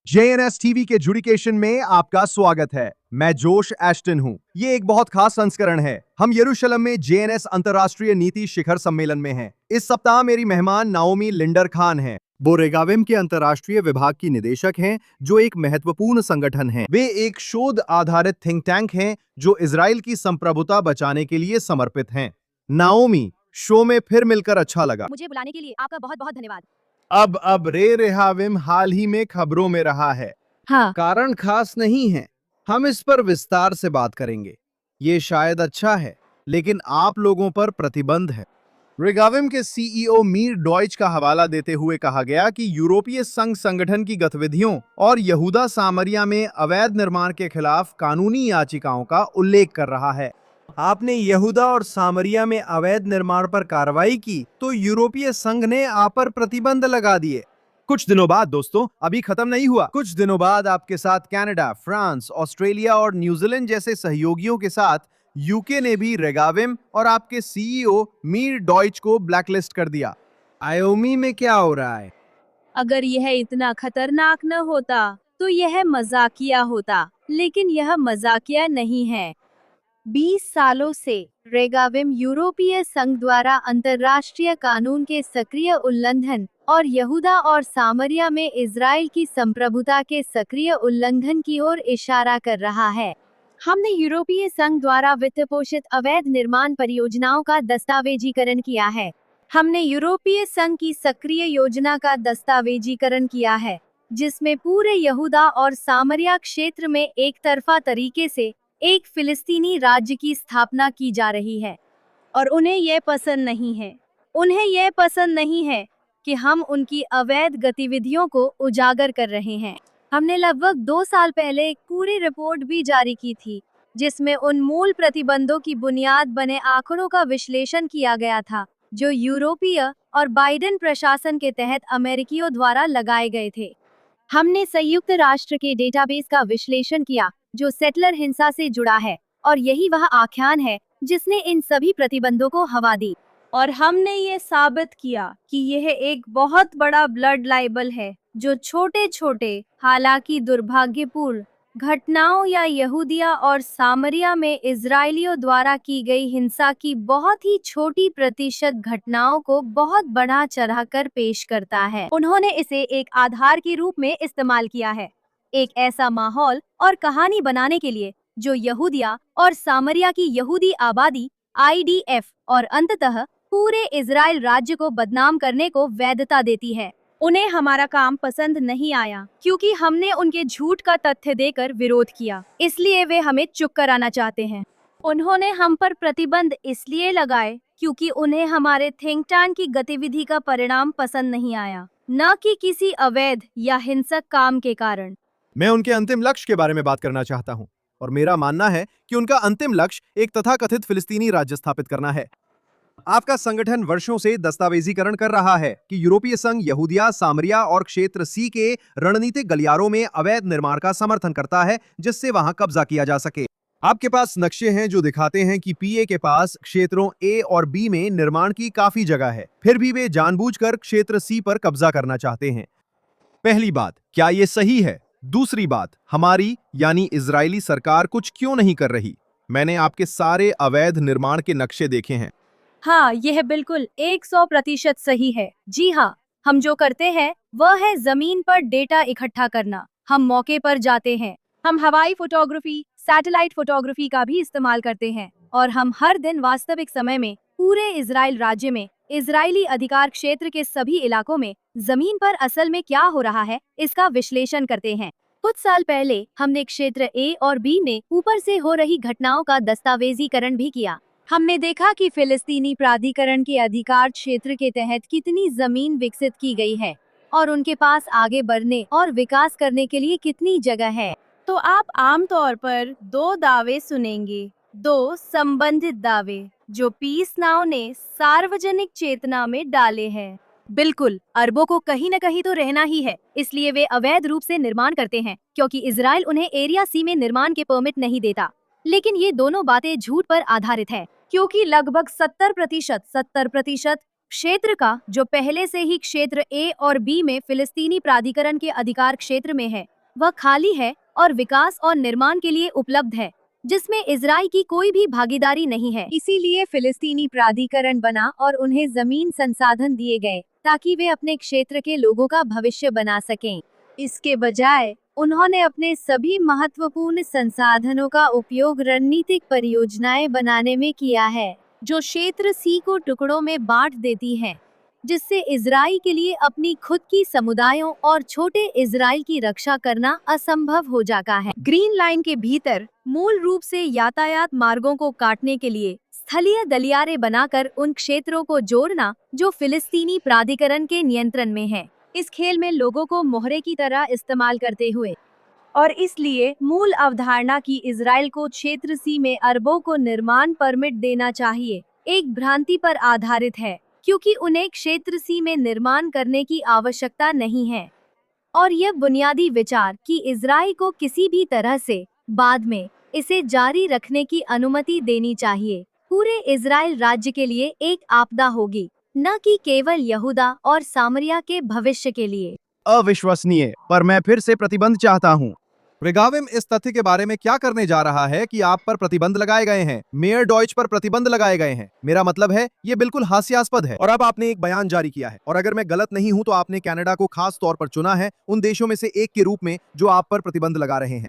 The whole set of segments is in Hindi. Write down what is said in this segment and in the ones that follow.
JNS टीवी के जुडिकेशन में आपका स्वागत है। मैं जोश एस्टन हूं। ये एक बहुत खास संस्करण है। हम यरूशलेम में JNS अंतर्राष्ट्रीय नीति शिखर सम्मेलन में हैं। इस सप्ताह मेरी मेहमान नाओमी लिंडर खान हैं। वो रेगाविम के अंतर्राष्ट्रीय विभाग की निदेशक हैं, जो एक महत्वपूर्ण संगठन है। वे एक शोध आधारित थिंक टैंक हैं, जो इजराइल की संप्रभुता बचाने के लिए समर्पित हैं। नाओमी, शो में फिर मिलकर अच्छा लगा। मुझे बुलाने के लिए आपका बहुत बहुत धन्यवाद। अब रे रेहाविम हाल ही में खबरों में रहा है। हाँ, कारण खास नहीं है। हम इस पर विस्तार से बात करेंगे। ये शायद अच्छा है, लेकिन आप लोगों पर प्रतिबंध है। रेगाविम के सीईओ मीर डॉइच का हवाला देते हुए कहा गया कि यूरोपीय संघ संगठन की गतिविधियों और यहूदा सामरिया में अवैध निर्माण के खिलाफ कानूनी याचिकाओं का उल्लेख कर रहा है। आपने यहूदा और सामरिया में अवैध निर्माण पर कार्रवाई की, तो यूरोपीय संघ ने आप पर प्रतिबंध लगा दिए। कुछ दिनों बाद दोस्तों, अभी खत्म नहीं हुआ। कुछ दिनों बाद आपके साथ कनाडा, फ्रांस, ऑस्ट्रेलिया और न्यूजीलैंड जैसे सहयोगियों के साथ यूके ने भी रेगाविम और आपके सीईओ मीर डॉइच को ब्लैकलिस्ट कर दिया। आयोमी में क्या हो रहा है? अगर यह इतना खतरनाक न होता तो यह मजाकिया होता, लेकिन यह मजाकिया नहीं है। 20 सालों से रेगाविम यूरोपीय संघ द्वारा अंतर्राष्ट्रीय कानून के सक्रिय उल्लंघन और यहूदा और सामरिया में इजराइल की संप्रभुता के सक्रिय उल्लंघन की ओर इशारा कर रहा है। हमने यूरोपीय संघ द्वारा वित्तपोषित अवैध निर्माण परियोजनाओं का दस्तावेजीकरण किया है। हमने यूरोपीय संघ की सक्रिय योजना का दस्तावेजीकरण किया है, जिसमें पूरे यहूदा और सामरिया क्षेत्र में एक तरफा तरीके से एक फिलिस्तीनी राज्य की स्थापना की जा रही है, और उन्हें यह पसंद नहीं है। उन्हें यह पसंद नहीं है कि हम उनकी अवैध गतिविधियों को उजागर कर रहे हैं। हमने लगभग 2 साल पहले एक पूरी रिपोर्ट भी जारी की थी, जिसमें उन मूल प्रतिबंधों की बुनियाद बने आंकड़ों का विश्लेषण किया गया था, जो यूरोपीय और बाइडेन प्रशासन के तहत अमेरिकियों द्वारा लगाए गए थे। हमने संयुक्त राष्ट्र के डेटाबेस का विश्लेषण किया, जो सेटलर हिंसा से जुड़ा है, और यही वह आख्यान है जिसने इन सभी प्रतिबंधों को हवा दी। और हमने ये साबित किया कि यह एक बहुत बड़ा ब्लड लाइबल है, जो छोटे छोटे हालांकि दुर्भाग्यपूर्ण घटनाओं या यहूदिया और सामरिया में इजरायलियों द्वारा की गई हिंसा की बहुत ही छोटी प्रतिशत घटनाओं को बहुत बढ़ा चढ़ाकर पेश करता है। उन्होंने इसे एक आधार के रूप में इस्तेमाल किया है, एक ऐसा माहौल और कहानी बनाने के लिए जो यहूदिया और सामरिया की यहूदी आबादी, IDF और अंततः पूरे इजराइल राज्य को बदनाम करने को वैधता देती है। उन्हें हमारा काम पसंद नहीं आया, क्योंकि हमने उनके झूठ का तथ्य देकर विरोध किया, इसलिए वे हमें चुप कराना चाहते हैं। उन्होंने हम पर प्रतिबंध इसलिए लगाए क्योंकि उन्हें हमारे थिंक टैंक की गतिविधि का परिणाम पसंद नहीं आया, न कि किसी अवैध या हिंसक काम के कारण। मैं उनके अंतिम लक्ष्य के बारे में बात करना चाहता हूं, और मेरा मानना है कि उनका अंतिम लक्ष्य एक तथाकथित फिलिस्तीनी राज्य स्थापित करना है। आपका संगठन वर्षों से दस्तावेजीकरण कर रहा है कि यूरोपीय संघ यहूदिया, सामरिया और क्षेत्र सी के रणनीतिक गलियारों में अवैध निर्माण का समर्थन करता है, जिससे वहां कब्जा किया जा सके। आपके पास नक्शे हैं जो दिखाते हैं कि पीए के पास क्षेत्रों ए और बी में निर्माण की काफी जगह है, फिर भी वे जानबूझकर क्षेत्र सी पर कब्जा करना चाहते हैं। पहली बात, क्या यह सही है? दूसरी बात, हमारी यानी इजरायली सरकार कुछ क्यों नहीं कर रही? मैंने आपके सारे अवैध निर्माण के नक्शे देखे हैं। हाँ, यह बिल्कुल 100% सही है। जी हाँ, हम जो करते हैं वह है जमीन पर डेटा इकट्ठा करना। हम मौके पर जाते हैं, हम हवाई फोटोग्राफी, सैटेलाइट फोटोग्राफी का भी इस्तेमाल करते हैं, और हम हर दिन वास्तविक समय में पूरे इजराइल राज्य में, इजरायली अधिकार क्षेत्र के सभी इलाकों में जमीन पर असल में क्या हो रहा है इसका विश्लेषण करते हैं। कुछ साल पहले हमने क्षेत्र ए और बी में ऊपर से हो रही घटनाओं का दस्तावेजीकरण भी किया। हमने देखा कि फिलिस्तीनी प्राधिकरण के अधिकार क्षेत्र के तहत कितनी जमीन विकसित की गई है, और उनके पास आगे बढ़ने और विकास करने के लिए कितनी जगह है। तो आप आमतौर पर 2 दावे सुनेंगे, 2 संबंधित दावे जो पीस नाउ ने सार्वजनिक चेतना में डाले हैं। बिल्कुल, अरबों को कहीं न कहीं तो रहना ही है, इसलिए वे अवैध रूप से निर्माण करते हैं, क्योंकि इजराइल उन्हें एरिया सी में निर्माण के परमिट नहीं देता। लेकिन ये दोनों बातें झूठ पर आधारित है, क्योंकि लगभग 70% क्षेत्र का, जो पहले से ही क्षेत्र ए और बी में फिलिस्तीनी प्राधिकरण के अधिकार क्षेत्र में है, वह खाली है और विकास और निर्माण के लिए उपलब्ध है, जिसमें इजराइल की कोई भी भागीदारी नहीं है। इसीलिए फिलिस्तीनी प्राधिकरण बना और उन्हें जमीन संसाधन दिए गए ताकि वे अपने क्षेत्र के लोगों का भविष्य बना सकें। इसके बजाय उन्होंने अपने सभी महत्वपूर्ण संसाधनों का उपयोग रणनीतिक परियोजनाएं बनाने में किया है, जो क्षेत्र सी को टुकड़ों में बांट देती हैं, जिससे इजराइल के लिए अपनी खुद की समुदायों और छोटे इजराइल की रक्षा करना असंभव हो जाता है। ग्रीन लाइन के भीतर मूल रूप से यातायात मार्गों को काटने के लिए स्थलीय गलियारे बनाकर उन क्षेत्रों को जोड़ना जो फिलिस्तीनी प्राधिकरण के नियंत्रण में है। इस खेल में लोगों को मोहरे की तरह इस्तेमाल करते हुए, और इसलिए मूल अवधारणा की इजराइल को क्षेत्र सी में अरबों को निर्माण परमिट देना चाहिए एक भ्रांति पर आधारित है, क्योंकि उन्हें क्षेत्र सी में निर्माण करने की आवश्यकता नहीं है। और यह बुनियादी विचार कि इजराइल को किसी भी तरह से बाद में इसे जारी रखने की अनुमति देनी चाहिए, पूरे इजराइल राज्य के लिए एक आपदा होगी, न कि केवल यहूदा और सामरिया के भविष्य के लिए। अविश्वसनीय, पर मैं फिर से प्रतिबंध चाहता हूँ। रेगाविम इस तथ्य के बारे में क्या करने जा रहा है कि आप पर प्रतिबंध लगाए गए हैं, मेयर डॉइच पर प्रतिबंध लगाए गए हैं। मेरा मतलब है ये बिल्कुल हास्यास्पद है। और अब आपने एक बयान जारी किया है, और अगर मैं गलत नहीं हूं तो आपने कनाडा को खास तौर पर चुना है उन देशों में से एक के रूप में जो आप पर प्रतिबंध लगा रहे हैं।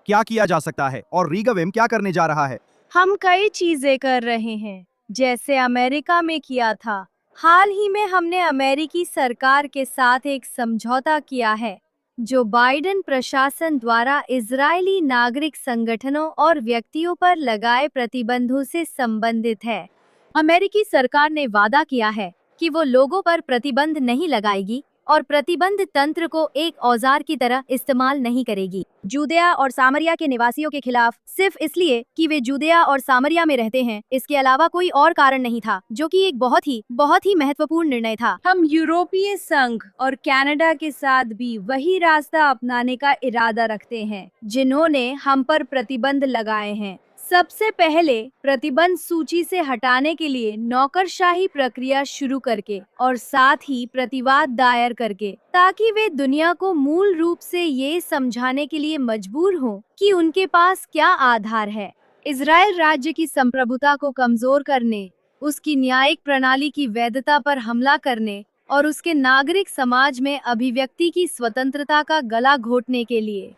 क्या किया जा सकता है और रेगाविम क्या करने जा रहा है? हम कई चीजें कर रहे हैं, जैसे अमेरिका में किया था। हाल ही में हमने अमेरिकी सरकार के साथ एक समझौता किया है जो बाइडेन प्रशासन द्वारा इजरायली नागरिक संगठनों और व्यक्तियों पर लगाए प्रतिबंधों से संबंधित है। अमेरिकी सरकार ने वादा किया है कि वो लोगों पर प्रतिबंध नहीं लगाएगी और प्रतिबंध तंत्र को एक औजार की तरह इस्तेमाल नहीं करेगी जूदिया और सामरिया के निवासियों के खिलाफ, सिर्फ इसलिए कि वे जूदिया और सामरिया में रहते हैं। इसके अलावा कोई और कारण नहीं था, जो कि एक बहुत ही महत्वपूर्ण निर्णय था। हम यूरोपीय संघ और कनाडा के साथ भी वही रास्ता अपनाने का इरादा रखते हैं जिन्होंने हम पर प्रतिबंध लगाए हैं। सबसे पहले प्रतिबंध सूची से हटाने के लिए नौकरशाही प्रक्रिया शुरू करके और साथ ही प्रतिवाद दायर करके, ताकि वे दुनिया को मूल रूप से ये समझाने के लिए मजबूर हों कि उनके पास क्या आधार है। इजराइल राज्य की संप्रभुता को कमजोर करने, उसकी न्यायिक प्रणाली की वैधता पर हमला करने और उसके नागरिक समाज में अभिव्यक्ति की स्वतंत्रता का गला घोटने के लिए।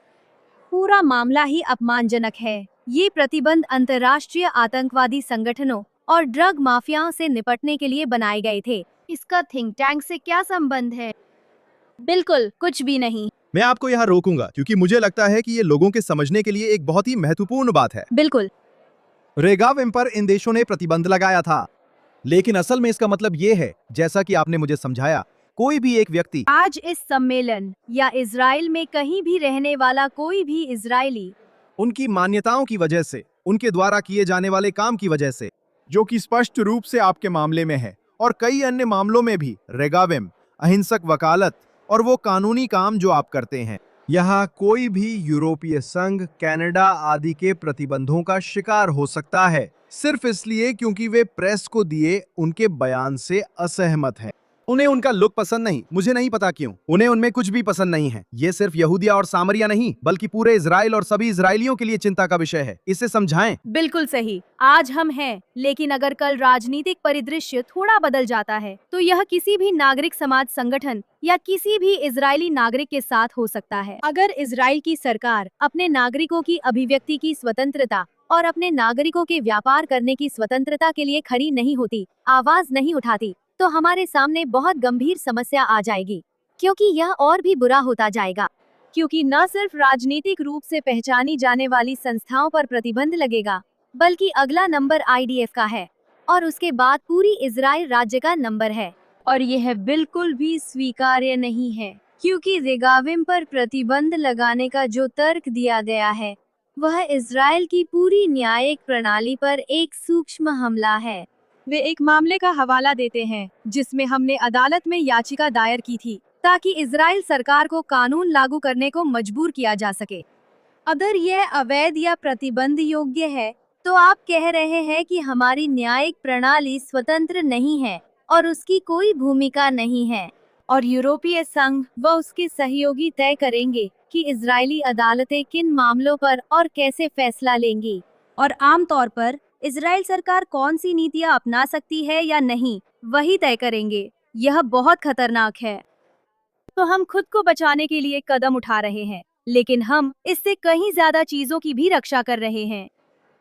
पूरा मामला ही अपमानजनक है। ये प्रतिबंध अंतर्राष्ट्रीय आतंकवादी संगठनों और ड्रग माफियाओं से निपटने के लिए बनाए गए थे। इसका थिंक टैंक से क्या संबंध है? बिल्कुल कुछ भी नहीं। मैं आपको यहाँ रोकूंगा क्योंकि मुझे लगता है कि ये लोगों के समझने के लिए एक बहुत ही महत्वपूर्ण बात है। बिल्कुल। रेगाविम पर इन देशों ने प्रतिबंध लगाया था, लेकिन असल में इसका मतलब ये है, जैसा कि आपने मुझे समझाया, कोई भी एक व्यक्ति आज इस सम्मेलन या इजराइल में कहीं भी रहने वाला कोई भी इजरायली उनकी मान्यताओं की वजह से, उनके द्वारा किए जाने वाले काम की वजह से, जो कि स्पष्ट रूप से आपके मामले में है और कई अन्य मामलों में भी, रेगाविम, अहिंसक वकालत और वो कानूनी काम जो आप करते हैं, यहाँ कोई भी यूरोपीय संघ, कनाडा आदि के प्रतिबंधों का शिकार हो सकता है, सिर्फ इसलिए क्योंकि वे प्रेस को दिए उनके बयान से असहमत हैं। उन्हें उनका लुक पसंद नहीं, मुझे नहीं पता क्यों। उन्हें उनमें कुछ भी पसंद नहीं है। ये सिर्फ यहूदिया और सामरिया नहीं, बल्कि पूरे इजराइल और सभी इजरायलियों के लिए चिंता का विषय है। इसे समझाएं। बिल्कुल सही। आज हम हैं, लेकिन अगर कल राजनीतिक परिदृश्य थोड़ा बदल जाता है, तो यह किसी भी नागरिक समाज संगठन या किसी भी इजरायली नागरिक के साथ हो सकता है। अगर इजराइल की सरकार अपने नागरिकों की अभिव्यक्ति की स्वतंत्रता और अपने नागरिकों के व्यापार करने की स्वतंत्रता के लिए खड़ी नहीं होती, आवाज नहीं उठाती, तो हमारे सामने बहुत गंभीर समस्या आ जाएगी, क्योंकि यह और भी बुरा होता जाएगा। क्योंकि न सिर्फ राजनीतिक रूप से पहचानी जाने वाली संस्थाओं पर प्रतिबंध लगेगा, बल्कि अगला नंबर आईडीएफ का है और उसके बाद पूरी इजराइल राज्य का नंबर है। और यह बिल्कुल भी स्वीकार्य नहीं है, क्योंकि रेगाविम पर प्रतिबंध लगाने का जो तर्क दिया गया है, वह इजराइल की पूरी न्यायिक प्रणाली पर एक सूक्ष्म हमला है। वे एक मामले का हवाला देते हैं जिसमें हमने अदालत में याचिका दायर की थी ताकि इजराइल सरकार को कानून लागू करने को मजबूर किया जा सके। अगर यह अवैध या प्रतिबंध योग्य है, तो आप कह रहे हैं कि हमारी न्यायिक प्रणाली स्वतंत्र नहीं है, और उसकी कोई भूमिका नहीं है, और यूरोपीय संघ व उसके सहयोगी तय करेंगे कि इजरायली अदालतें किन मामलों पर और कैसे फैसला लेंगी, और आमतौर पर इजराइल सरकार कौन सी नीतियां अपना सकती है या नहीं, वही तय करेंगे। यह बहुत खतरनाक है। तो हम खुद को बचाने के लिए कदम उठा रहे हैं, लेकिन हम इससे कहीं ज्यादा चीजों की भी रक्षा कर रहे हैं।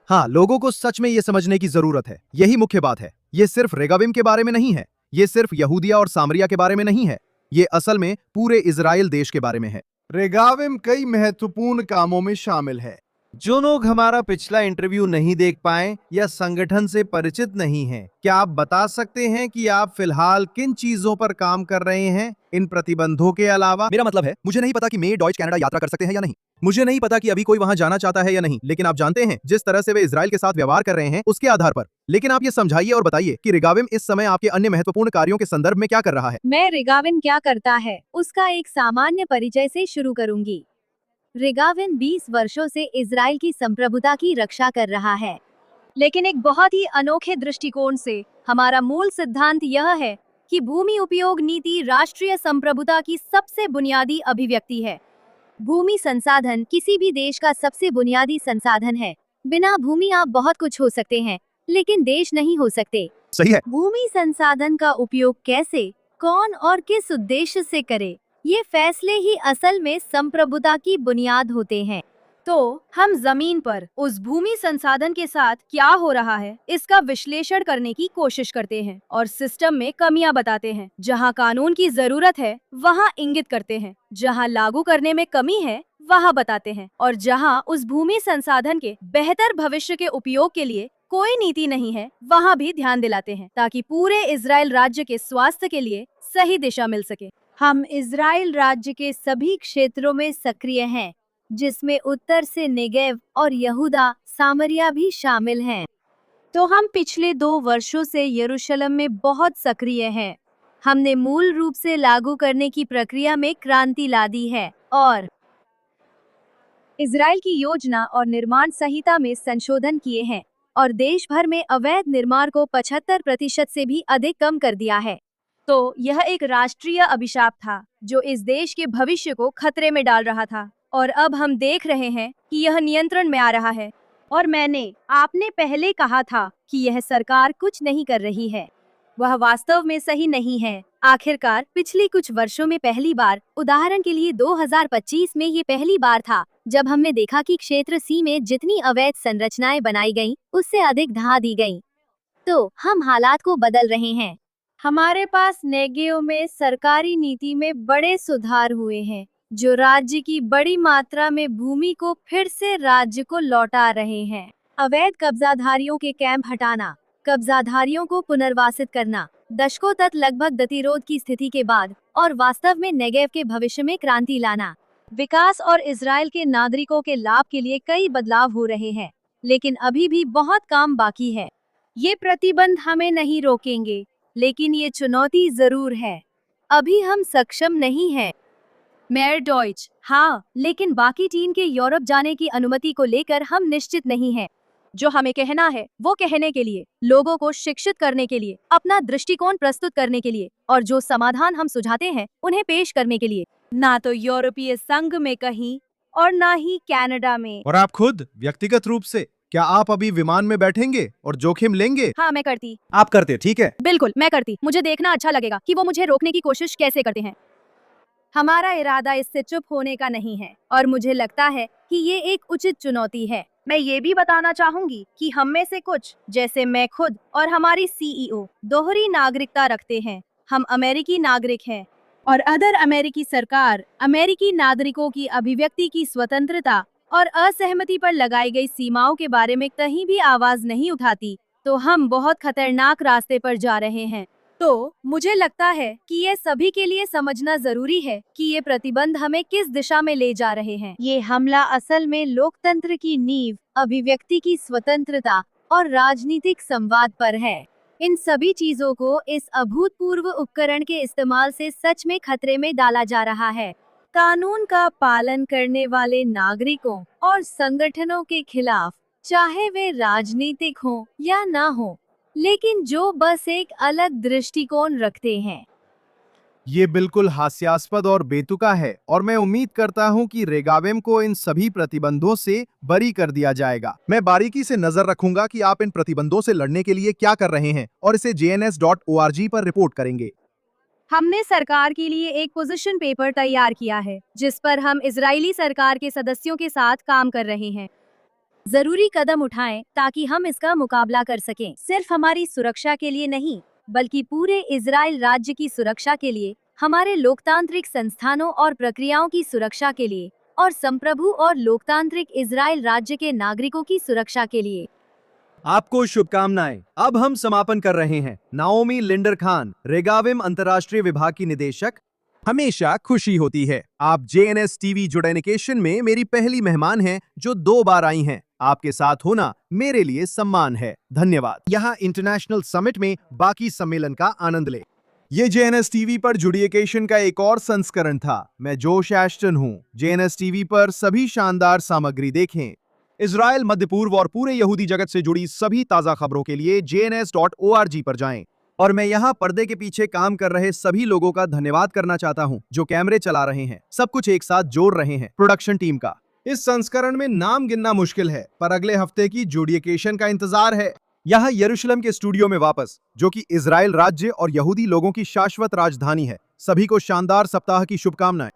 हाँ, लोगों को सच में ये समझने की जरूरत है। यही मुख्य बात है। ये सिर्फ रेगाविम के बारे में नहीं है। ये सिर्फ यहूदिया और सामरिया के बारे में नहीं है। ये असल में पूरे इजराइल देश के बारे में है। रेगाविम कई महत्वपूर्ण कामों में शामिल है। जो लोग हमारा पिछला इंटरव्यू नहीं देख पाए या संगठन से परिचित नहीं हैं, क्या आप बता सकते हैं कि आप फिलहाल किन चीजों पर काम कर रहे हैं इन प्रतिबंधों के अलावा? मेरा मतलब है, मुझे नहीं पता कि मे डॉयच कनाडा यात्रा कर सकते हैं या नहीं। मुझे नहीं पता कि अभी कोई वहां जाना चाहता है या नहीं, लेकिन आप जानते हैं जिस तरह से वे इजराइल के साथ व्यवहार कर रहे हैं उसके आधार पर। लेकिन आप ये समझाइए और बताइए कि रेगाविम इस समय आपके अन्य महत्वपूर्ण कार्यों के संदर्भ में क्या कर रहा है। मैं रेगाविन क्या करता है उसका एक सामान्य परिचय से शुरू करूंगी। रेगाविन 20 वर्षों से इजराइल की संप्रभुता की रक्षा कर रहा है, लेकिन एक बहुत ही अनोखे दृष्टिकोण से। हमारा मूल सिद्धांत यह है कि भूमि उपयोग नीति राष्ट्रीय संप्रभुता की सबसे बुनियादी अभिव्यक्ति है। भूमि संसाधन किसी भी देश का सबसे बुनियादी संसाधन है। बिना भूमि आप बहुत कुछ हो सकते हैं, लेकिन देश नहीं हो सकते। सही है। भूमि संसाधन का उपयोग कैसे, कौन और किस उद्देश्य से करे, ये फैसले ही असल में संप्रभुता की बुनियाद होते हैं। तो हम जमीन पर उस भूमि संसाधन के साथ क्या हो रहा है इसका विश्लेषण करने की कोशिश करते हैं और सिस्टम में कमियां बताते हैं। जहां कानून की जरूरत है वहां इंगित करते हैं, जहां लागू करने में कमी है वहां बताते हैं, और जहां उस भूमि संसाधन के बेहतर भविष्य के उपयोग के लिए कोई नीति नहीं है वहां भी ध्यान दिलाते हैं, ताकि पूरे इजराइल राज्य के स्वास्थ्य के लिए सही दिशा मिल सके। हम इजराइल राज्य के सभी क्षेत्रों में सक्रिय हैं, जिसमें उत्तर से नेगेव और यहूदा सामरिया भी शामिल हैं। तो हम पिछले 2 वर्षों से यरूशलेम में बहुत सक्रिय हैं। हमने मूल रूप से लागू करने की प्रक्रिया में क्रांति ला दी है और इजराइल की योजना और निर्माण संहिता में संशोधन किए हैं और देश भर में अवैध निर्माण को 75% से भी अधिक कम कर दिया है। तो यह एक राष्ट्रीय अभिशाप था जो इस देश के भविष्य को खतरे में डाल रहा था, और अब हम देख रहे हैं कि यह नियंत्रण में आ रहा है। और आपने पहले कहा था कि यह सरकार कुछ नहीं कर रही है, वह वास्तव में सही नहीं है। आखिरकार पिछले कुछ वर्षों में पहली बार, उदाहरण के लिए 2025 में ये पहली बार था जब हमने देखा कि क्षेत्र सी में जितनी अवैध संरचनाएं बनाई गईं, उससे अधिक ढहा दी गईं। तो हम हालात को बदल रहे हैं। हमारे पास नेगेव में सरकारी नीति में बड़े सुधार हुए हैं, जो राज्य की बड़ी मात्रा में भूमि को फिर से राज्य को लौटा रहे हैं। अवैध कब्जाधारियों के कैंप हटाना, कब्जाधारियों को पुनर्वासित करना, दशकों तक लगभग गतिरोध की स्थिति के बाद, और वास्तव में नेगेव के भविष्य में क्रांति लाना। विकास और इजराइल के नागरिकों के लाभ के लिए कई बदलाव हो रहे हैं, लेकिन अभी भी बहुत काम बाकी है। ये प्रतिबंध हमें नहीं रोकेंगे, लेकिन ये चुनौती जरूर है। अभी हम सक्षम नहीं हैं। मेयर डॉयच: हाँ, लेकिन बाकी टीम के यूरोप जाने की अनुमति को लेकर हम निश्चित नहीं हैं। जो हमें कहना है वो कहने के लिए, लोगों को शिक्षित करने के लिए, अपना दृष्टिकोण प्रस्तुत करने के लिए, और जो समाधान हम सुझाते हैं उन्हें पेश करने के लिए। ना तो यूरोपीय संघ में कहीं और ना ही कनाडा में। और आप खुद व्यक्तिगत रूप से क्या आप अभी विमान में बैठेंगे और जोखिम लेंगे? हाँ, मैं करती। आप करते, ठीक है। बिल्कुल, मैं करती। मुझे देखना अच्छा लगेगा कि वो मुझे रोकने की कोशिश कैसे करते हैं। हमारा इरादा इससे चुप होने का नहीं है, और मुझे लगता है कि ये एक उचित चुनौती है। मैं ये भी बताना चाहूंगी कि हम में से कुछ, जैसे मैं खुद और हमारी सीईओ, दोहरी नागरिकता रखते हैं। हम अमेरिकी नागरिक हैं, और अदर अमेरिकी सरकार अमेरिकी नागरिकों की अभिव्यक्ति की स्वतंत्रता और असहमति पर लगाई गई सीमाओं के बारे में कहीं भी आवाज नहीं उठाती। तो हम बहुत खतरनाक रास्ते पर जा रहे हैं। तो मुझे लगता है कि ये सभी के लिए समझना जरूरी है कि ये प्रतिबंध हमें किस दिशा में ले जा रहे हैं। ये हमला असल में लोकतंत्र की नींव, अभिव्यक्ति की स्वतंत्रता और राजनीतिक संवाद पर है। इन सभी चीजों को इस अभूतपूर्व उपकरण के इस्तेमाल से सच में खतरे में डाला जा रहा है। कानून का पालन करने वाले नागरिकों और संगठनों के खिलाफ, चाहे वे राजनीतिक हों या ना हों, लेकिन जो बस एक अलग दृष्टिकोण रखते हैं। ये बिल्कुल हास्यास्पद और बेतुका है और मैं उम्मीद करता हूं कि रेगाविम को इन सभी प्रतिबंधों से बरी कर दिया जाएगा। मैं बारीकी से नजर रखूंगा कि आप इन प्रतिबंधों से लड़ने के लिए क्या कर रहे हैं और इसे jns.org पर रिपोर्ट करेंगे। हमने सरकार के लिए एक पोजीशन पेपर तैयार किया है जिस पर हम इजरायली सरकार के सदस्यों के साथ काम कर रहे हैं। जरूरी कदम उठाएं ताकि हम इसका मुकाबला कर सकें, सिर्फ हमारी सुरक्षा के लिए नहीं बल्कि पूरे इजराइल राज्य की सुरक्षा के लिए, हमारे लोकतांत्रिक संस्थानों और प्रक्रियाओं की सुरक्षा के लिए और संप्रभु और लोकतांत्रिक इजराइल राज्य के नागरिकों की सुरक्षा के लिए। आपको शुभकामनाएं। अब हम समापन कर रहे हैं। नाओमी लिंडर खान, रेगाविम अंतर्राष्ट्रीय विभाग की निदेशक। हमेशा खुशी होती है। आप JNS टीवी जुडेनिकेशन में मेरी पहली मेहमान हैं जो 2 बार आई हैं। आपके साथ होना मेरे लिए सम्मान है। धन्यवाद। यहाँ इंटरनेशनल समिट में बाकी सम्मेलन का आनंद ले। ये JNS टीवी पर जुडिएकेशन का एक और संस्करण था। मैं जोश एश्टन हूँ। JNS टीवी पर सभी शानदार सामग्री देखें। इजराइल, मध्य पूर्व और पूरे यहूदी जगत से जुड़ी सभी ताजा खबरों के लिए jns.org पर जाएं। और मैं यहाँ पर्दे के पीछे काम कर रहे सभी लोगों का धन्यवाद करना चाहता हूँ जो कैमरे चला रहे हैं, सब कुछ एक साथ जोड़ रहे हैं, प्रोडक्शन टीम का। इस संस्करण में नाम गिनना मुश्किल है, पर अगले हफ्ते की जुडिएकेशन का इंतजार है। यहाँ यरूशलेम के स्टूडियो में वापस, जो कि इजराइल राज्य और यहूदी लोगों की शाश्वत राजधानी है। सभी को शानदार सप्ताह की शुभकामनाएं।